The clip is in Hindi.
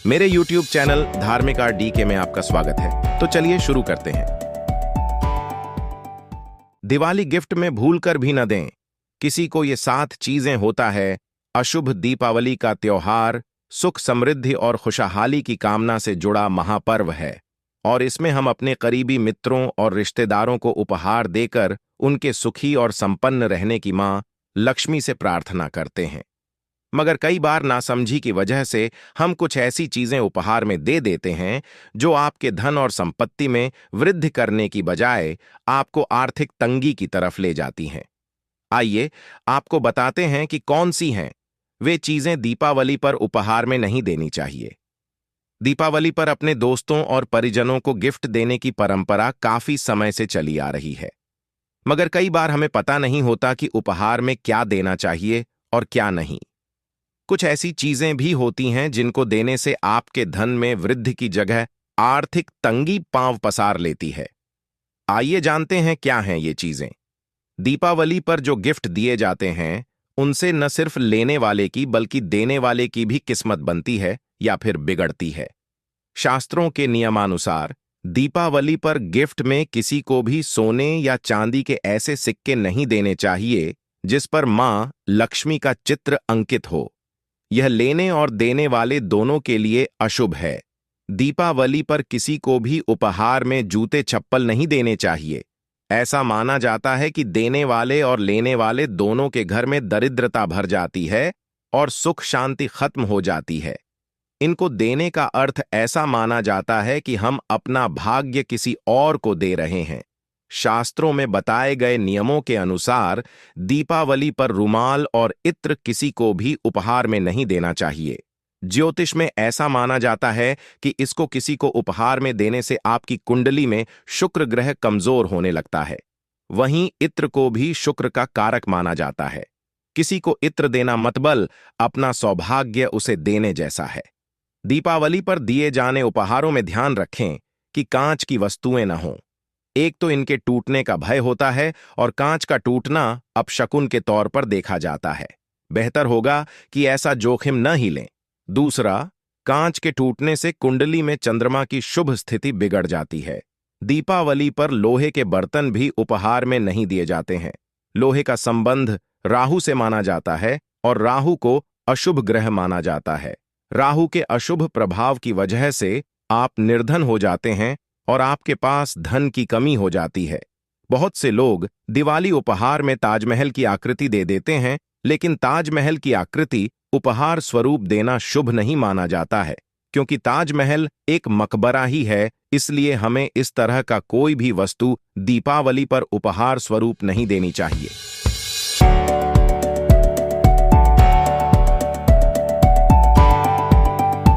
मेरे YouTube चैनल धार्मिक आर डी के में आपका स्वागत है। तो चलिए शुरू करते हैं। दिवाली गिफ्ट में भूलकर भी न दें। किसी को ये 7 चीजें होता है। अशुभ दीपावली का त्योहार सुख समृद्धि और खुशहाली की कामना से जुड़ा महापर्व है और इसमें हम अपने करीबी मित्रों और रिश्तेदारों को उपहार देकर उनके सुखी और संपन्न रहने की मां लक्ष्मी से प्रार्थना करते हैं। मगर कई बार नासमझी की वजह से हम कुछ ऐसी चीजें उपहार में दे देते हैं जो आपके धन और संपत्ति में वृद्धि करने की बजाय आपको आर्थिक तंगी की तरफ ले जाती हैं। आइए आपको बताते हैं कि कौन सी हैं वे चीजें दीपावली पर उपहार में नहीं देनी चाहिए। दीपावली पर अपने दोस्तों और परिजनों को गिफ्ट देने की परंपरा काफी समय से चली आ रही है, मगर कई बार हमें पता नहीं होता कि उपहार में क्या देना चाहिए और क्या नहीं। कुछ ऐसी चीजें भी होती हैं जिनको देने से आपके धन में वृद्धि की जगह आर्थिक तंगी पांव पसार लेती है। आइए जानते हैं क्या हैं ये चीजें। दीपावली पर जो गिफ्ट दिए जाते हैं उनसे न सिर्फ लेने वाले की बल्कि देने वाले की भी किस्मत बनती है या फिर बिगड़ती है। शास्त्रों के नियमानुसार दीपावली पर गिफ्ट में किसी को भी सोने या चांदी के ऐसे सिक्के नहीं देने चाहिए जिस पर मां लक्ष्मी का चित्र अंकित हो। यह लेने और देने वाले दोनों के लिए अशुभ है। दीपावली पर किसी को भी उपहार में जूते चप्पल नहीं देने चाहिए। ऐसा माना जाता है कि देने वाले और लेने वाले दोनों के घर में दरिद्रता भर जाती है और सुख शांति खत्म हो जाती है। इनको देने का अर्थ ऐसा माना जाता है कि हम अपना भाग्य किसी और को दे रहे हैं। शास्त्रों में बताए गए नियमों के अनुसार दीपावली पर रुमाल और इत्र किसी को भी उपहार में नहीं देना चाहिए। ज्योतिष में ऐसा माना जाता है कि इसको किसी को उपहार में देने से आपकी कुंडली में शुक्र ग्रह कमजोर होने लगता है। वहीं इत्र को भी शुक्र का कारक माना जाता है। किसी को इत्र देना मतबल अपना सौभाग्य उसे देने जैसा है। दीपावली पर दिए जाने उपहारों में ध्यान रखें कि कांच की वस्तुएं न हों। एक तो इनके टूटने का भय होता है और कांच का टूटना अपशकुन के तौर पर देखा जाता है। बेहतर होगा कि ऐसा जोखिम न ही लें। दूसरा, कांच के टूटने से कुंडली में चंद्रमा की शुभ स्थिति बिगड़ जाती है। दीपावली पर लोहे के बर्तन भी उपहार में नहीं दिए जाते हैं। लोहे का संबंध राहु से माना जाता है और राहु को अशुभ ग्रह माना जाता है। राहु के अशुभ प्रभाव की वजह से आप निर्धन हो जाते हैं और आपके पास धन की कमी हो जाती है। बहुत से लोग दिवाली उपहार में ताजमहल की आकृति दे देते हैं, लेकिन ताजमहल की आकृति उपहार स्वरूप देना शुभ नहीं माना जाता है, क्योंकि ताजमहल एक मकबरा ही है। इसलिए हमें इस तरह का कोई भी वस्तु दीपावली पर उपहार स्वरूप नहीं देनी चाहिए।